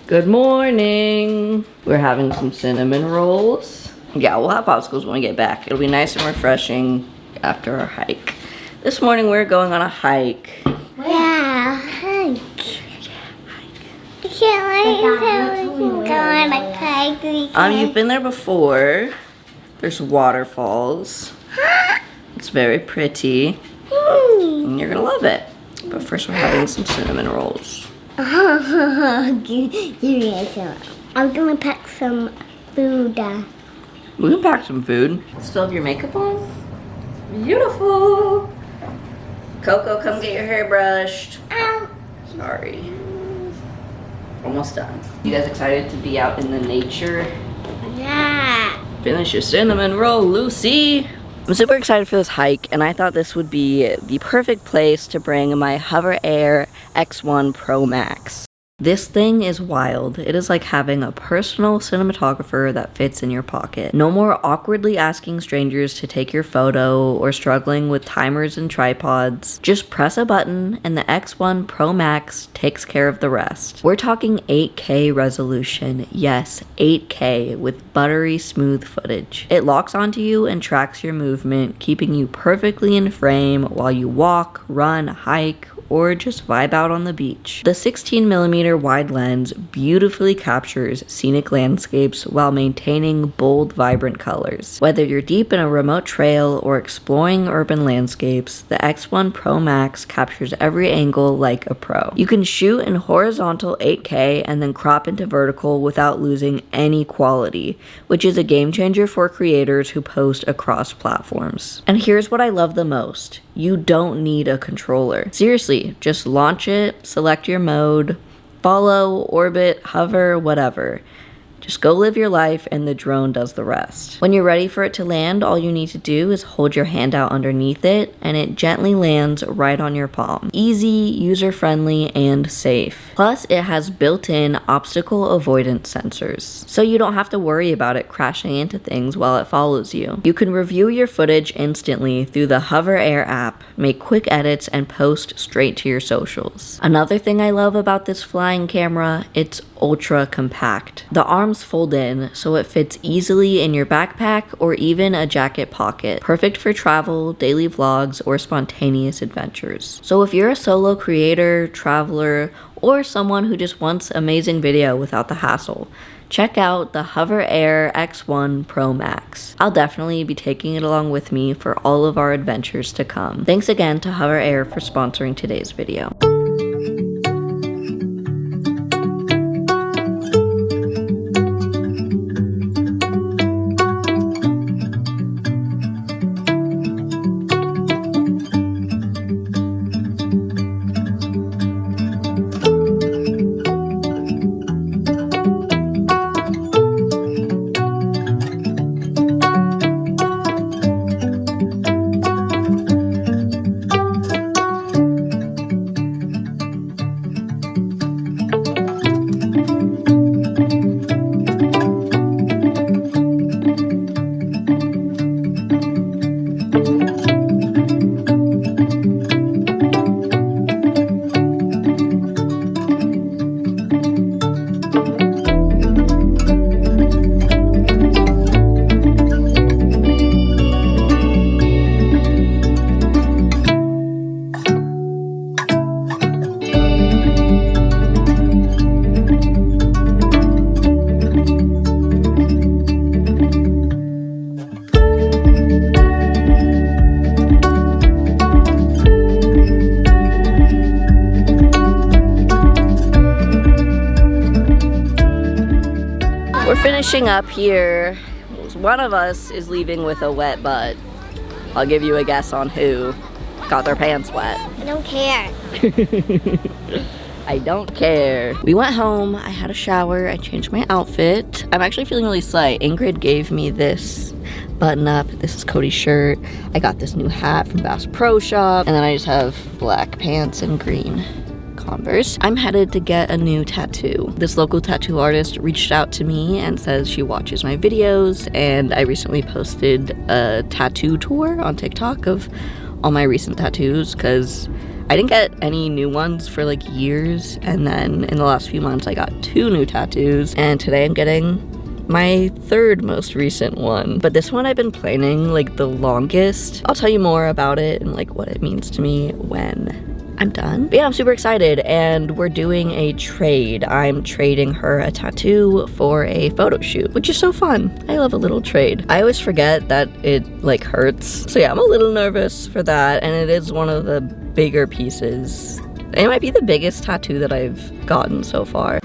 Good morning. We're having some cinnamon rolls. Yeah, we'll have popsicles when we get back. It'll be nice and refreshing after our hike. This morning we're going on a hike. Yeah, hike. I can't wait until we can go on a hike. You've been there before. There's waterfalls. It's very pretty. And you're gonna love it. But first we're having some cinnamon rolls. Give me some. I'm gonna pack some food. We can pack some food. Still have your makeup on? Beautiful. Coco, come get your hair brushed. Ow. Sorry. Almost done. You guys excited to be out in the nature? Yeah. Finish your cinnamon roll, Lucy. I'm super excited for this hike, and I thought this would be the perfect place to bring my Hover Air X1 Pro Max. This thing is wild. It is like having a personal cinematographer that fits in your pocket. No more awkwardly asking strangers to take your photo or struggling with timers and tripods. Just press a button and the X1 Pro Max takes care of the rest. We're talking 8K resolution. Yes, 8K with buttery smooth footage. It locks onto you and tracks your movement, keeping you perfectly in frame while you walk, run, hike, or just vibe out on the beach. The 16mm wide lens beautifully captures scenic landscapes while maintaining bold, vibrant colors. Whether you're deep in a remote trail or exploring urban landscapes, the X1 Pro Max captures every angle like a pro. You can shoot in horizontal 8K and then crop into vertical without losing any quality, which is a game changer for creators who post across platforms. And here's what I love the most. You don't need a controller. Seriously, just launch it, select your mode, follow, orbit, hover, whatever. Just go live your life and the drone does the rest. When you're ready for it to land, all you need to do is hold your hand out underneath it and it gently lands right on your palm. Easy, user-friendly, and safe. Plus, it has built-in obstacle avoidance sensors, so you don't have to worry about it crashing into things while it follows you. You can review your footage instantly through the Hover Air app, make quick edits, and post straight to your socials. Another thing I love about this flying camera, it's ultra compact. The arms fold in so it fits easily in your backpack or even a jacket pocket. Perfect for travel, daily vlogs, or spontaneous adventures. So if you're a solo creator, traveler, or someone who just wants amazing video without the hassle, check out the Hover Air X1 Pro Max. I'll definitely be taking it along with me for all of our adventures to come. Thanks again to Hover Air for sponsoring today's video. We're finishing up here. One of us is leaving with a wet butt. I'll give you a guess on who got their pants wet. I don't care. I don't care. We went home, I had a shower, I changed my outfit. I'm actually feeling really slight. Ingrid gave me this button up. This is Cody's shirt. I got this new hat from Bass Pro Shop. And then I just have black pants and green Converse. I'm headed to get a new tattoo. This local tattoo artist reached out to me and says she watches my videos, and I recently posted a tattoo tour on TikTok of all my recent tattoos because I didn't get any new ones for like years, and then in the last few months I got 2 new tattoos, and today I'm getting my 3rd most recent one. But this one I've been planning like the longest. I'll tell you more about it and like what it means to me when I'm done. But yeah, I'm super excited, and we're doing a trade. I'm trading her a tattoo for a photo shoot, which is so fun. I love a little trade. I always forget that it like hurts. So yeah, I'm a little nervous for that, and it is one of the bigger pieces. It might be the biggest tattoo that I've gotten so far.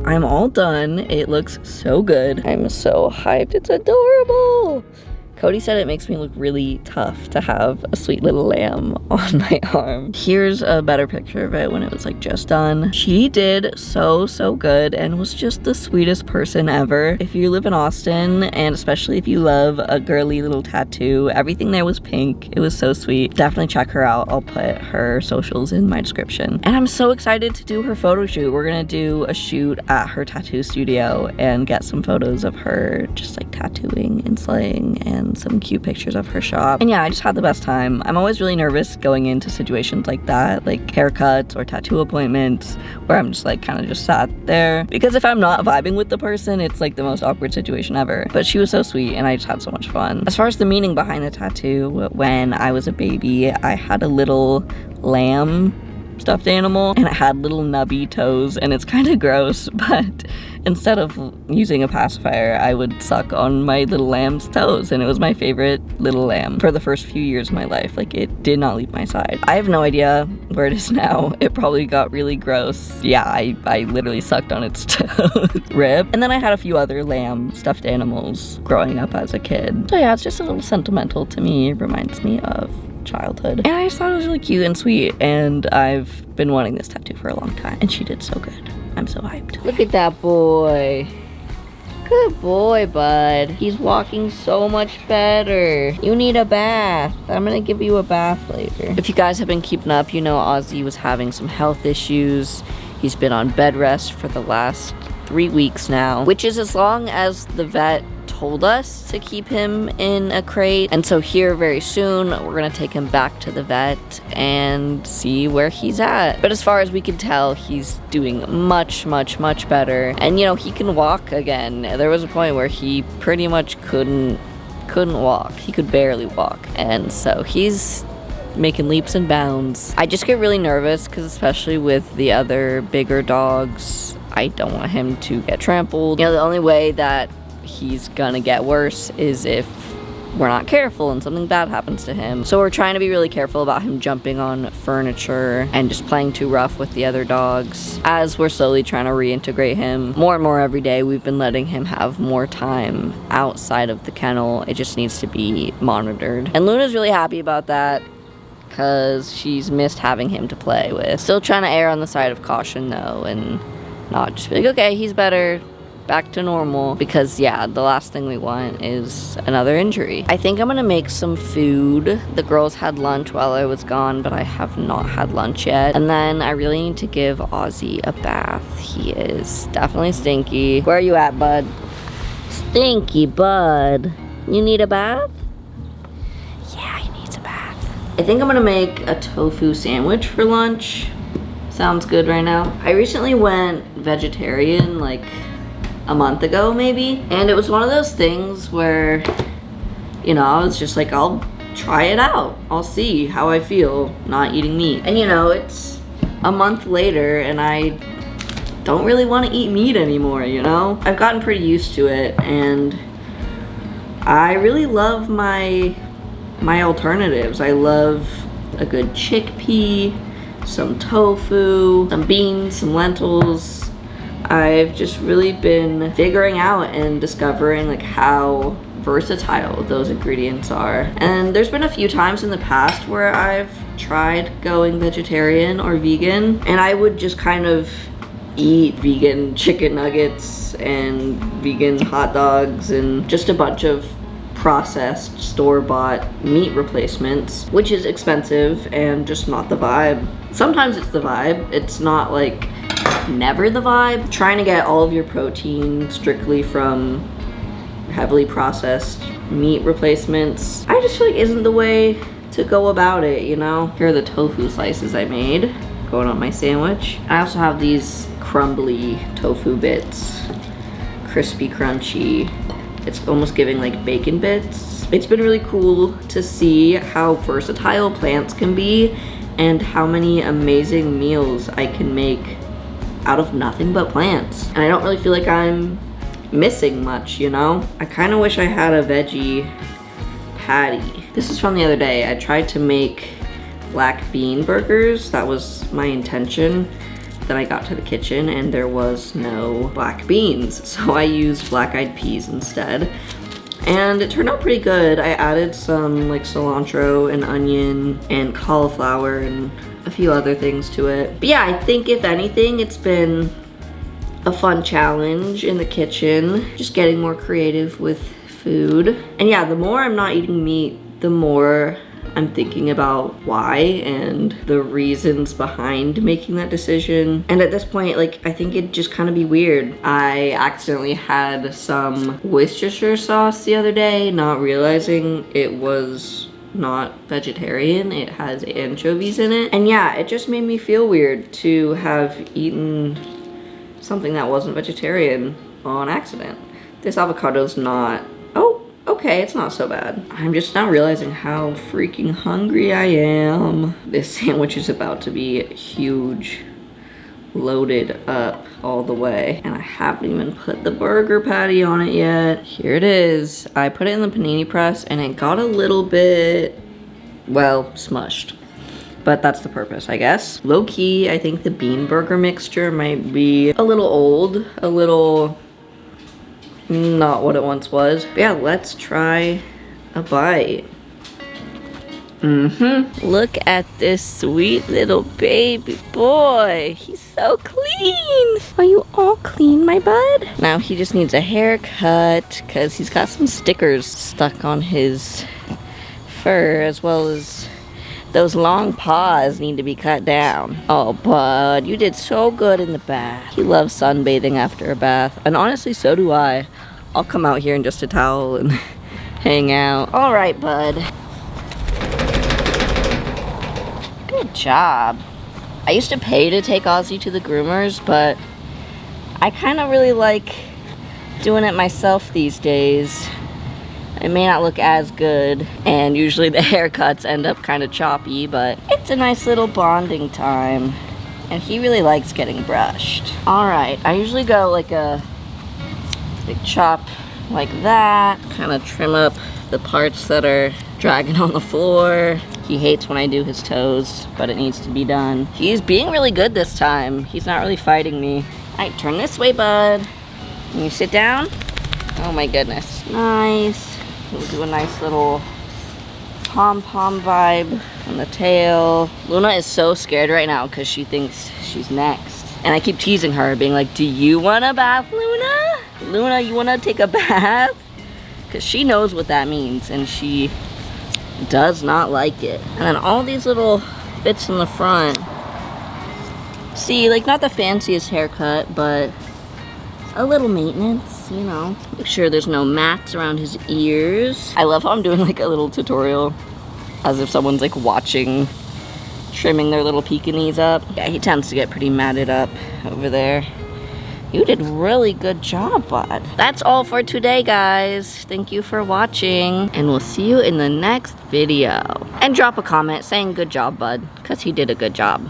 I'm all done. It looks so good. I'm so hyped. It's adorable. Cody said it makes me look really tough to have a sweet little lamb on my arm. Here's a better picture of it when it was like just done. She did so good and was just the sweetest person ever. If you live in Austin, and especially if you love a girly little tattoo, everything there was pink. It was so sweet. Definitely check her out. I'll put her socials in my description. And I'm so excited to do her photo shoot. We're gonna do a shoot at her tattoo studio and get some photos of her just like tattooing and slaying, and some cute pictures of her shop. And yeah, I just had the best time. I'm always really nervous going into situations like that, like haircuts or tattoo appointments, where I'm just like kind of just sat there, because if I'm not vibing with the person, it's like the most awkward situation ever. But she was so sweet, and I just had so much fun. As far as the meaning behind the tattoo, when I was a baby, I had a little lamb stuffed animal, and it had little nubby toes, and it's kind of gross, but instead of using a pacifier, I would suck on my little lamb's toes, and it was my favorite little lamb for the first few years of my life. Like, it did not leave my side. I have no idea where it is now. It probably got really gross. Yeah, I literally sucked on its toes. Rip. And then I had a few other lamb stuffed animals growing up as a kid. So yeah, it's just a little sentimental to me. It reminds me of childhood, and I just thought it was really cute and sweet, and I've been wanting this tattoo for a long time, and she did so good. I'm so hyped. Look at that boy. Good boy, bud. He's walking so much better. You need a bath. I'm gonna give you a bath later. If you guys have been keeping up, you know Aussie was having some health issues. He's been on bed rest for the last 3 weeks now, which is as long as the vet told us to keep him in a crate. And so here very soon, we're gonna take him back to the vet and see where he's at. But as far as we can tell, he's doing much better. And you know, he can walk again. There was a point where he pretty much couldn't walk. He could barely walk. And so he's making leaps and bounds. I just get really nervous because especially with the other bigger dogs, I don't want him to get trampled. You know, the only way that he's gonna get worse is if we're not careful and something bad happens to him. So we're trying to be really careful about him jumping on furniture and just playing too rough with the other dogs. As we're slowly trying to reintegrate him more and more every day, we've been letting him have more time outside of the kennel. It just needs to be monitored. And Luna's really happy about that, because she's missed having him to play with. Still trying to err on the side of caution though, and not just be like, okay, he's better, back to normal, because yeah, the last thing we want is another injury. I think I'm gonna make some food. The girls had lunch while I was gone, but I have not had lunch yet. And then I really need to give Aussie a bath. He is definitely stinky. Where are you at, bud? Stinky bud. You need a bath? Yeah, he needs a bath. I think I'm gonna make a tofu sandwich for lunch. Sounds good right now. I recently went vegetarian like a month ago maybe, and it was one of those things where, you know, I was just like, I'll try it out, I'll see how I feel not eating meat. And you know, it's a month later and I don't really want to eat meat anymore, you know? I've gotten pretty used to it, and I really love my alternatives. I love a good chickpea, some tofu, some beans, some lentils. I've just really been figuring out and discovering like how versatile those ingredients are. And there's been a few times in the past where I've tried going vegetarian or vegan, and I would just kind of eat vegan chicken nuggets and vegan hot dogs and just a bunch of processed store-bought meat replacements, which is expensive and just not the vibe. Sometimes it's the vibe. It's not like never the vibe. Trying to get all of your protein strictly from heavily processed meat replacements, I just feel like isn't the way to go about it, you know? Here are the tofu slices I made going on my sandwich. I also have these crumbly tofu bits, crispy, crunchy. It's almost giving like bacon bits. It's been really cool to see how versatile plants can be and how many amazing meals I can make out of nothing but plants. And I don't really feel like I'm missing much, you know? I kind of wish I had a veggie patty. This is from the other day. I tried to make black bean burgers. That was my intention. Then I got to the kitchen and there was no black beans. So I used black-eyed peas instead. And it turned out pretty good. I added some like cilantro and onion and cauliflower and a few other things to it. But yeah, I think if anything, it's been a fun challenge in the kitchen. Just getting more creative with food. And yeah, the more I'm not eating meat, the more I'm thinking about why and the reasons behind making that decision. And at this point, like, I think it'd just kind of be weird. I accidentally had some Worcestershire sauce the other day, not realizing it was not vegetarian. It has anchovies in it. And yeah, it just made me feel weird to have eaten something that wasn't vegetarian on accident. This avocado's not, oh, okay, it's not so bad. I'm just now realizing how freaking hungry I am. This sandwich is about to be huge, loaded up all the way. And I haven't even put the burger patty on it yet. Here it is. I put it in the panini press and it got a little bit, well, smushed. But that's the purpose, I guess. Low key, I think the bean burger mixture might be a little old, a little not what it once was. But yeah, let's try a bite. Look at this sweet little baby boy. He's so clean. Are you all clean, my bud? Now he just needs a haircut because he's got some stickers stuck on his fur, as well as those long paws need to be cut down. Oh, bud, you did so good in the bath. He loves sunbathing after a bath, and honestly, so do I. I'll come out here in just a towel and hang out. All right, bud. Good job. I used to pay to take Aussie to the groomers, but I kind of really like doing it myself these days. It may not look as good, and usually the haircuts end up kind of choppy, but it's a nice little bonding time. And he really likes getting brushed. All right, I usually go like a big chop like that, kind of trim up the parts that are dragging on the floor. He hates when I do his toes, but it needs to be done. He's being really good this time. He's not really fighting me. All right, turn this way, bud. Can you sit down? Oh my goodness, nice. We'll do a nice little pom-pom vibe on the tail. Luna is so scared right now because she thinks she's next. And I keep teasing her, being like, do you want a bath, Luna? Luna, you want to take a bath? Because she knows what that means, and she does not like it. And then all these little bits in the front. See, like, not the fanciest haircut, but a little maintenance, you know. Make sure there's no mats around his ears. I love how I'm doing like a little tutorial as if someone's like watching, trimming their little Pekingese up. Yeah, he tends to get pretty matted up over there. You did really good job, bud. That's all for today, guys. Thank you for watching, and we'll see you in the next video. And drop a comment saying good job, bud, because he did a good job.